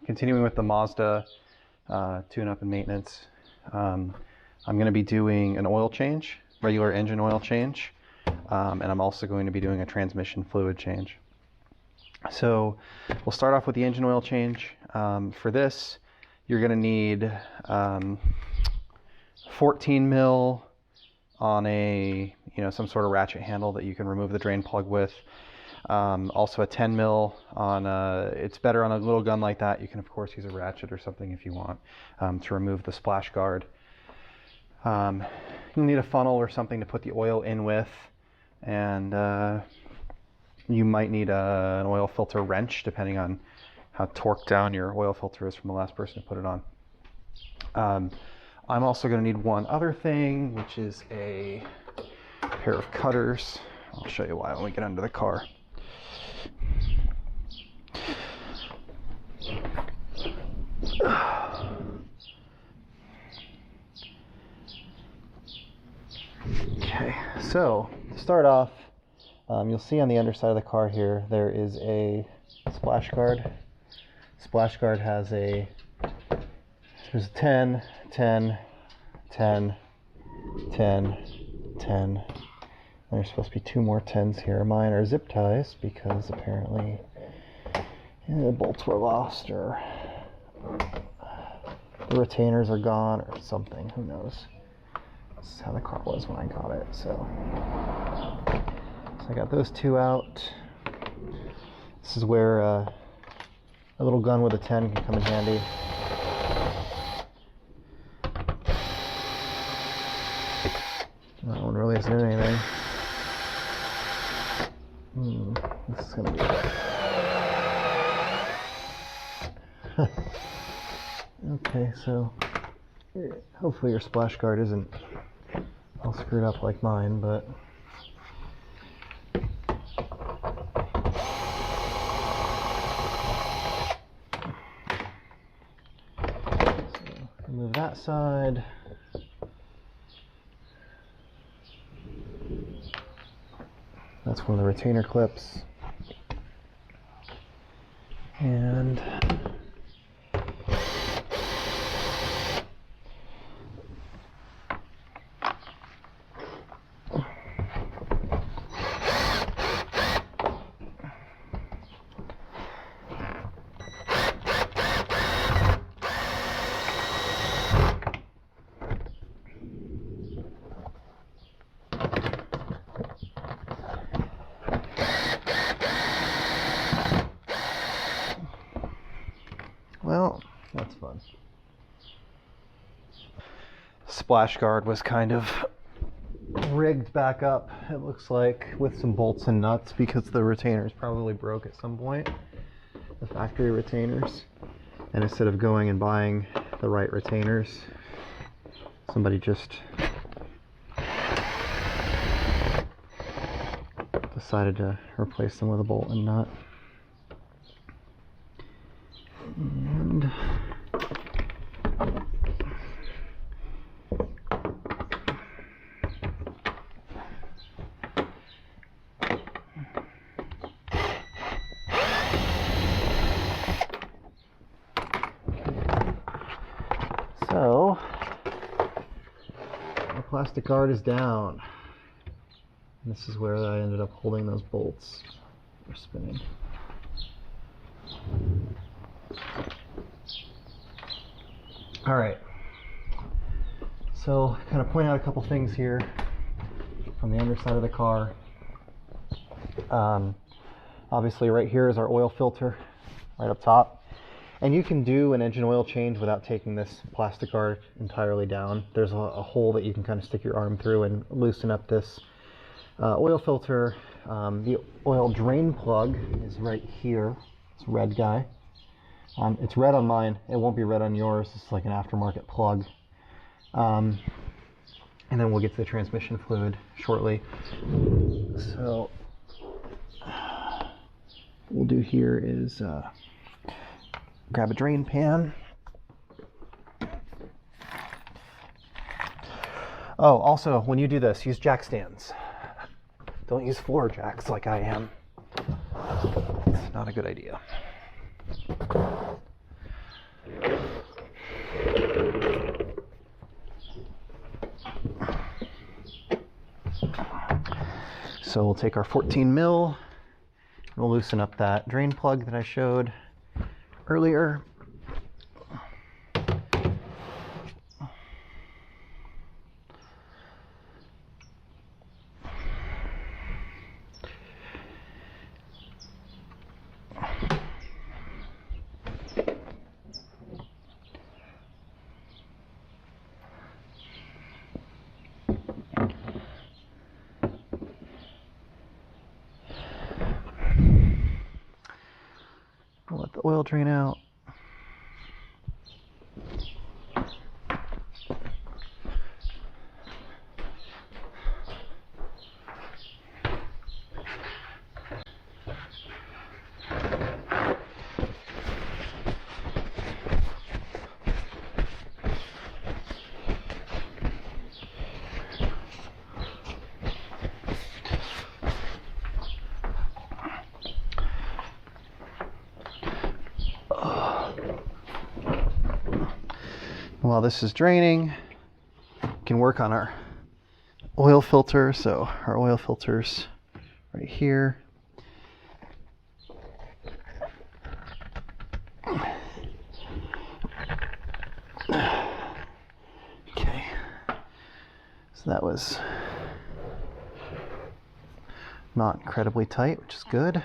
continuing with the Mazda tune-up and maintenance, I'm going to be doing an oil change, regular engine oil change, and I'm also going to be doing a transmission fluid change. So we'll start off with the engine oil change. For this, you're going to need 14 mil on a, some sort of ratchet handle that you can remove the drain plug with. Also a 10 mil on it's better on a little gun like that. You can of course use a ratchet or something if you want to remove the splash guard. You'll need a funnel or something to put the oil in with, and you might need an oil filter wrench depending on how torqued down your oil filter is from the last person to put it on. I'm also going to need one other thing, which is a pair of cutters. I'll show you why when we get under the car. Okay, so to start off, you'll see on the underside of the car here, there is a splash guard. Splash guard has there's a 10, 10, 10, 10, 10. There's supposed to be 2 more 10s here. Mine are zip ties because apparently the bolts were lost or the retainers are gone or something. Who knows? This is how the car was when I got it. So I got those 2 out. This is where a little gun with a 10 can come in handy. That one really isn't doing anything. This is gonna be okay, so hopefully your splash guard isn't all screwed up like mine, but so remove that side. That's one of the retainer clips. And well, that's fun. Splash guard was kind of rigged back up, it looks like, with some bolts and nuts because the retainers probably broke at some point, the factory retainers. And instead of going and buying the right retainers, somebody just decided to replace them with a bolt and nut. And so the plastic guard is down. And this is where I ended up holding those bolts for spinning. All right, so kind of point out a couple things here from the underside of the car. Obviously right here is our oil filter right up top, and you can do an engine oil change without taking this plastic guard entirely down. There's a hole that you can kind of stick your arm through and loosen up this oil filter. The oil drain plug is right here. It's a red guy. It's red on mine. It won't be red on yours. It's like an aftermarket plug. And then we'll get to the transmission fluid shortly. So what we'll do here is grab a drain pan. Oh, also, when you do this, use jack stands. Don't use floor jacks like I am. It's not a good idea. So we'll take our 14 mil, and we'll loosen up that drain plug that I showed earlier. I'll let the oil drain out. While this is draining, we can work on our oil filter. So our oil filter's right here. Okay, so that was not incredibly tight, which is good.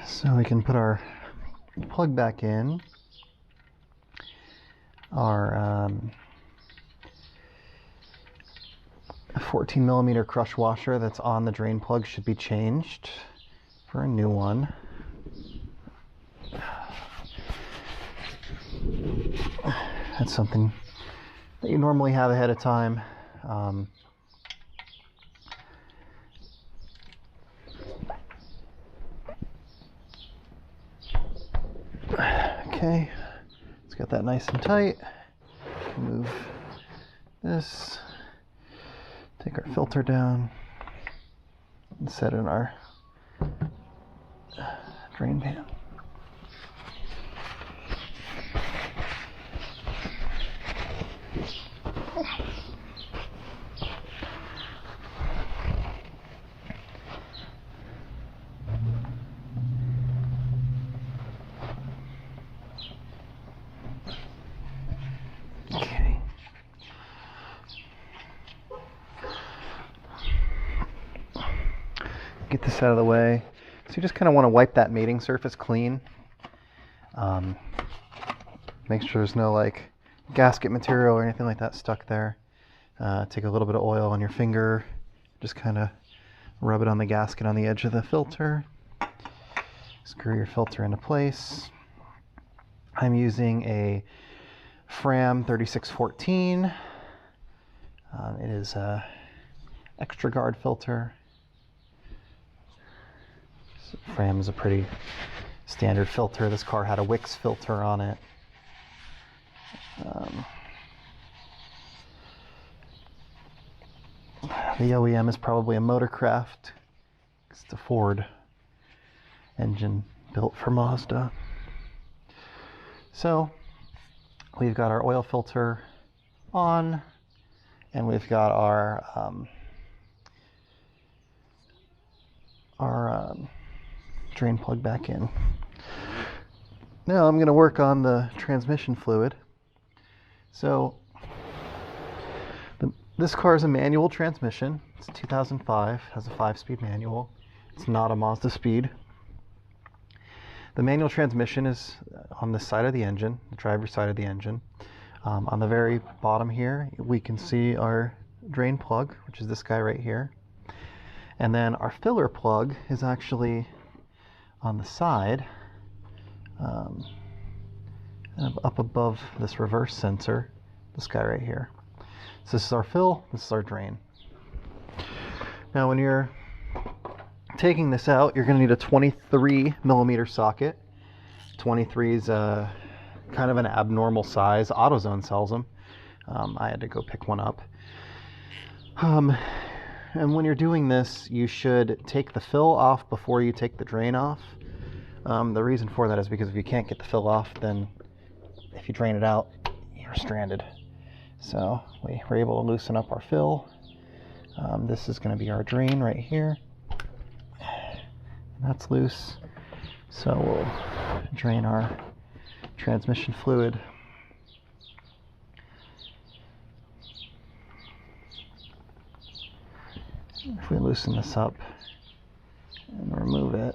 So we can put our plug back in. Our 14 millimeter crush washer that's on the drain plug should be changed for a new one. That's something that you normally have ahead of time. Okay, let's get that nice and tight. Move this, take our filter down, and set it in our drain pan. Okay. Get this out of the way. So you just kind of want to wipe that mating surface clean. Make sure there's no like gasket material or anything like that stuck there. Take a little bit of oil on your finger, just kind of rub it on the gasket on the edge of the filter. Screw your filter into place. I'm using a Fram 3614. It is a extra guard filter. So Fram is a pretty standard filter. This car had a Wix filter on it. The OEM is probably a Motorcraft. It's a Ford engine built for Mazda. So we've got our oil filter on, and we've got our drain plug back in. Now I'm going to work on the transmission fluid. So this car is a manual transmission. It's 2005, has a 5-speed manual. It's not a Mazda speed. The manual transmission is on this side of the engine, the driver's side of the engine. On the very bottom here, we can see our drain plug, which is this guy right here. And then our filler plug is actually on the side, up above this reverse sensor, this guy right here. So this is our fill, this is our drain. Now when you're taking this out, you're going to need a 23 millimeter socket. 23 is kind of an abnormal size. AutoZone sells them. I had to go pick one up. And when you're doing this, you should take the fill off before you take the drain off. The reason for that is because if you can't get the fill off, then if you drain it out, you're stranded. So we were able to loosen up our fill. This is going to be our drain right here. That's loose. So we'll drain our transmission fluid. If we loosen this up and remove it,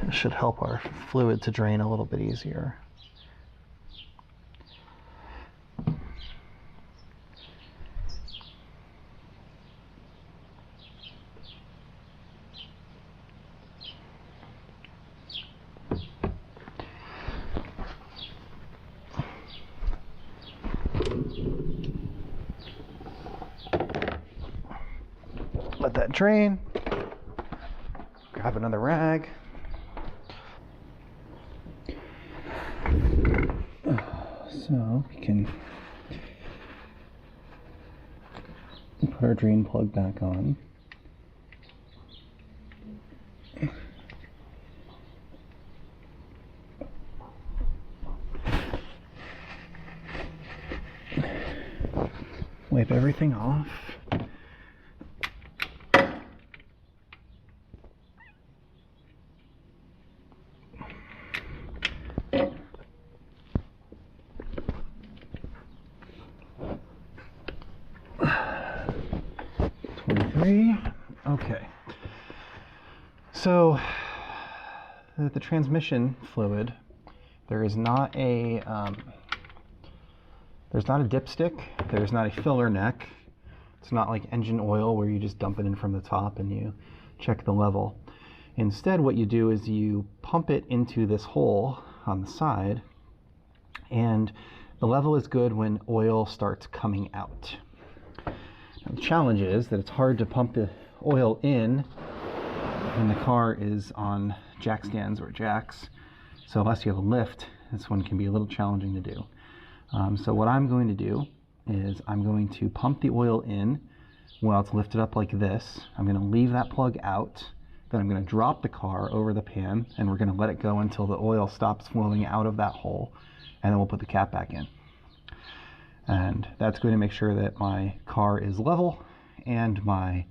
it should help our fluid to drain a little bit easier. Let that drain. Grab another rag. So we can put our drain plug back on. Wipe everything off. Okay, so the transmission fluid, there's not a dipstick, there's not a filler neck. It's not like engine oil where you just dump it in from the top and you check the level. Instead, what you do is you pump it into this hole on the side, and the level is good when oil starts coming out. Now, the challenge is that it's hard to pump the oil in when the car is on jack stands or jacks. So unless you have a lift, this one can be a little challenging to do. So what I'm going to do is I'm going to pump the oil in while it's lifted up like this. I'm going to leave that plug out. Then I'm going to drop the car over the pan, and we're going to let it go until the oil stops flowing out of that hole, and then we'll put the cap back in. And that's going to make sure that my car is level and my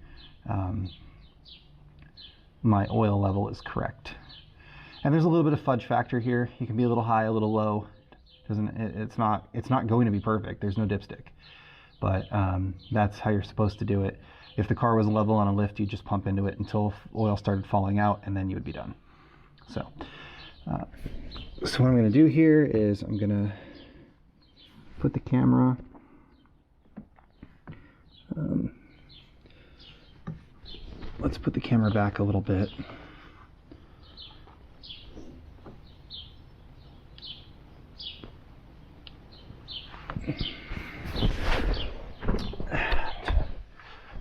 my oil level is correct. And there's a little bit of fudge factor here. You can be a little high, a little low. It's not going to be perfect. There's no dipstick, but that's how you're supposed to do it. If the car was level on a lift, you just pump into it until oil started falling out, and then you would be done. So what I'm going to do here is I'm going to put the camera let's put the camera back a little bit.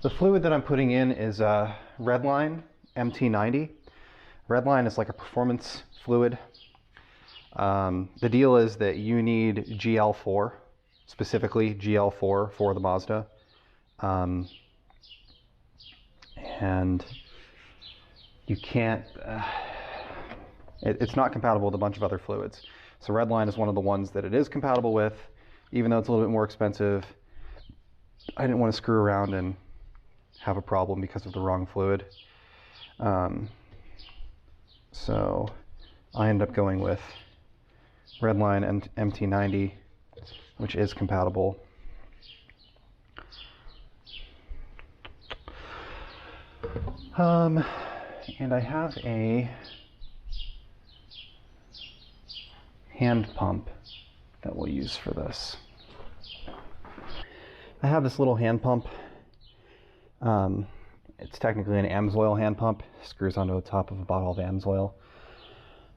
The fluid that I'm putting in is Redline MT90. Redline is like a performance fluid. The deal is that you need GL4, specifically GL4 for the Mazda. And you can't, it's not compatible with a bunch of other fluids. So Redline is one of the ones that it is compatible with, even though it's a little bit more expensive. I didn't want to screw around and have a problem because of the wrong fluid. So I ended up going with Redline and MT90, which is compatible. And I have a hand pump that we'll use for this. I have this little hand pump. It's technically an AMSOIL hand pump. Screws onto the top of a bottle of AMSOIL.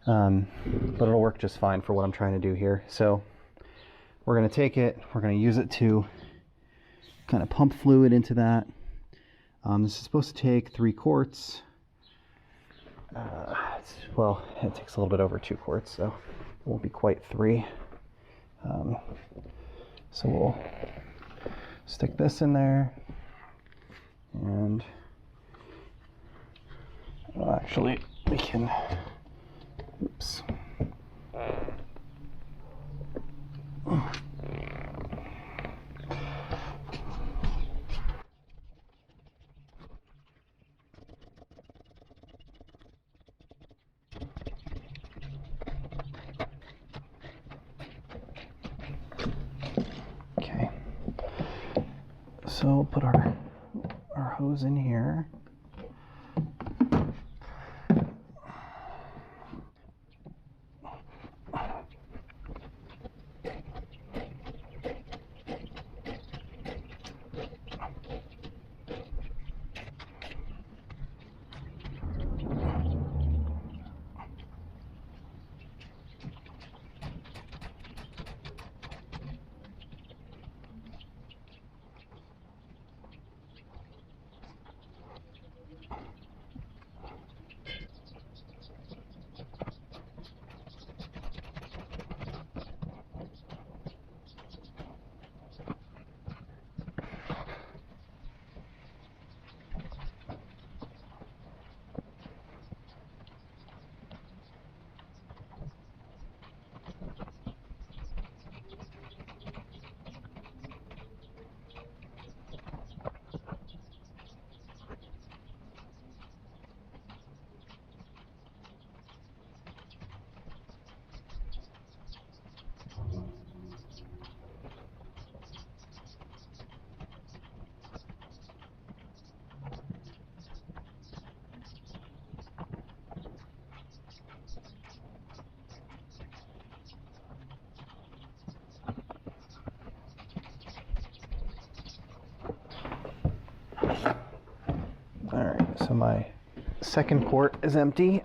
But it'll work just fine for what I'm trying to do here. So we're going to take it, we're going to use it to kind of pump fluid into that. This is supposed to take 3 quarts. Well, it takes a little bit over 2 quarts, so it won't be quite 3. So we'll stick this in there, and well, actually we can, oops. Okay, so we'll put our hose in here. All right, so my second quart is empty.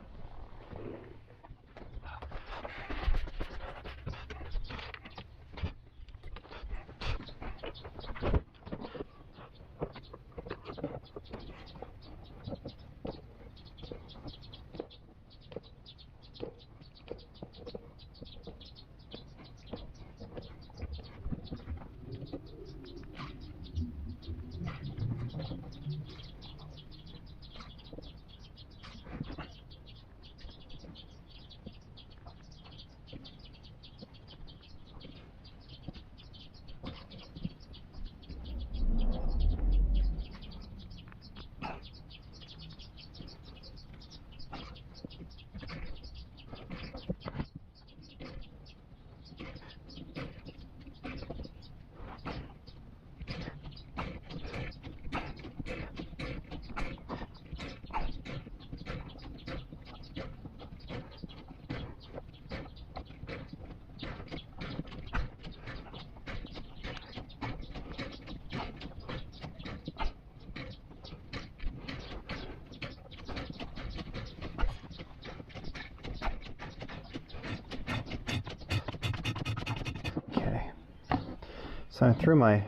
So I threw my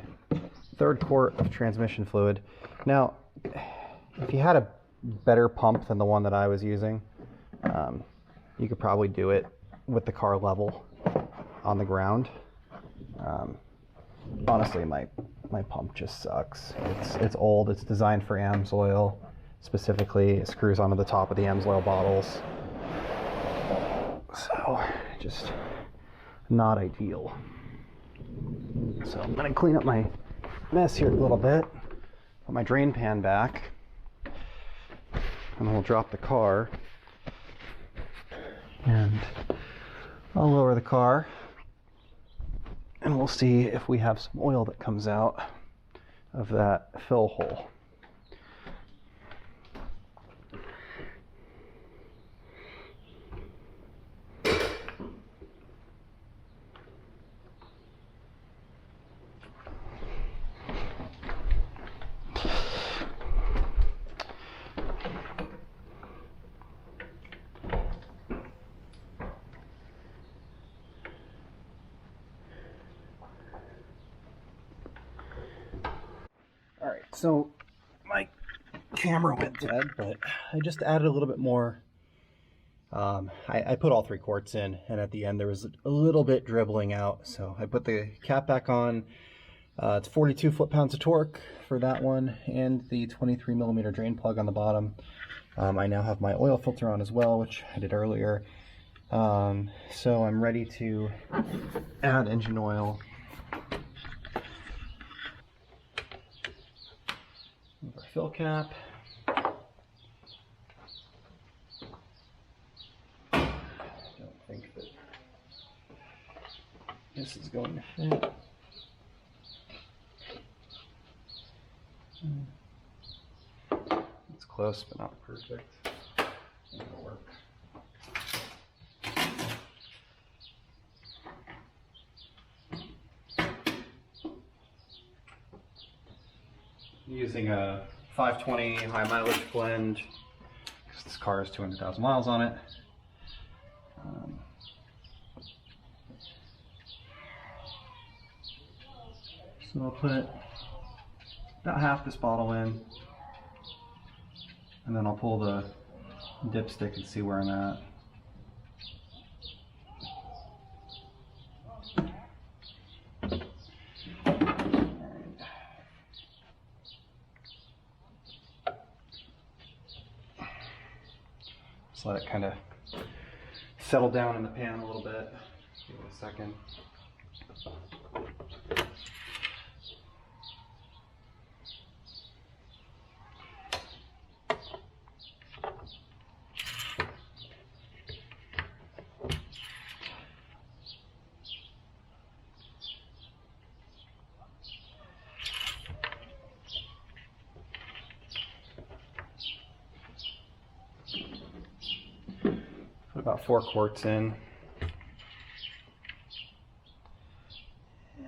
third quart of transmission fluid. Now, if you had a better pump than the one that I was using, you could probably do it with the car level on the ground. Honestly, my pump just sucks. It's old. It's designed for AMSOIL specifically. It screws onto the top of the AMSOIL bottles. So just not ideal. So I'm going to clean up my mess here a little bit, put my drain pan back, and then we'll drop the car, and I'll lower the car, and we'll see if we have some oil that comes out of that fill hole. So my camera went dead, but I just added a little bit more. I put all 3 quarts in, and at the end there was a little bit dribbling out, so I put the cap back on. It's 42 foot-pounds of torque for that one, and the 23mm drain plug on the bottom. I now have my oil filter on as well, which I did earlier. So I'm ready to add engine oil. Move our fill cap. Don't think that this is going to fit. It's close, but not perfect. It'll work. Using a 520 high mileage blend because this car has 200,000 miles on it. So I'll put about half this bottle in, and then I'll pull the dipstick and see where I'm at. Just let it kind of settle down in the pan a little bit. Give it a second. Put about 4 quarts in,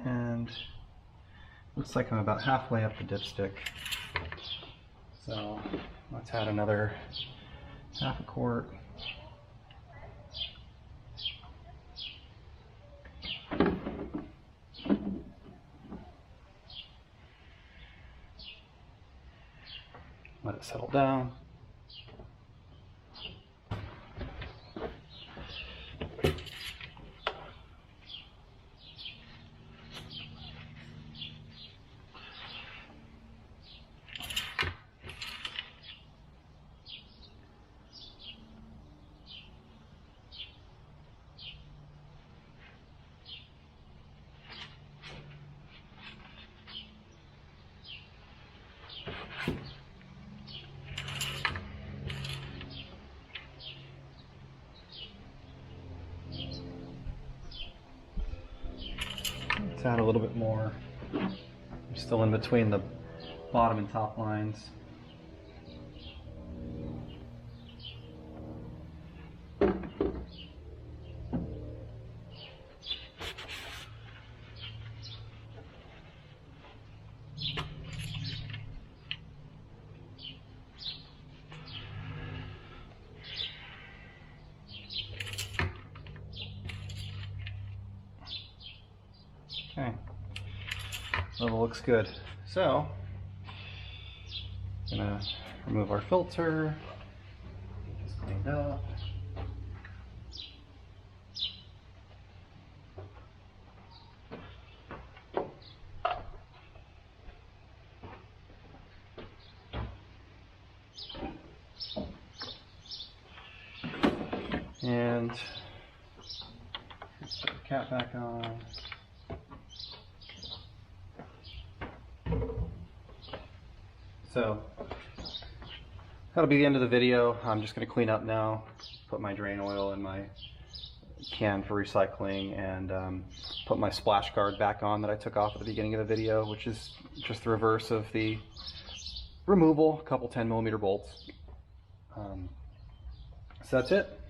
and looks like I'm about halfway up the dipstick. So let's add another half a quart. Let it settle down. Let's add a little bit more. I'm still in between the bottom and top lines. Okay, level looks good. So, I'm gonna remove our filter, get this cleaned up. And put the cap back on. So that'll be the end of the video. I'm just going to clean up now, put my drain oil in my can for recycling, and put my splash guard back on that I took off at the beginning of the video, which is just the reverse of the removal, a couple 10mm bolts. So that's it.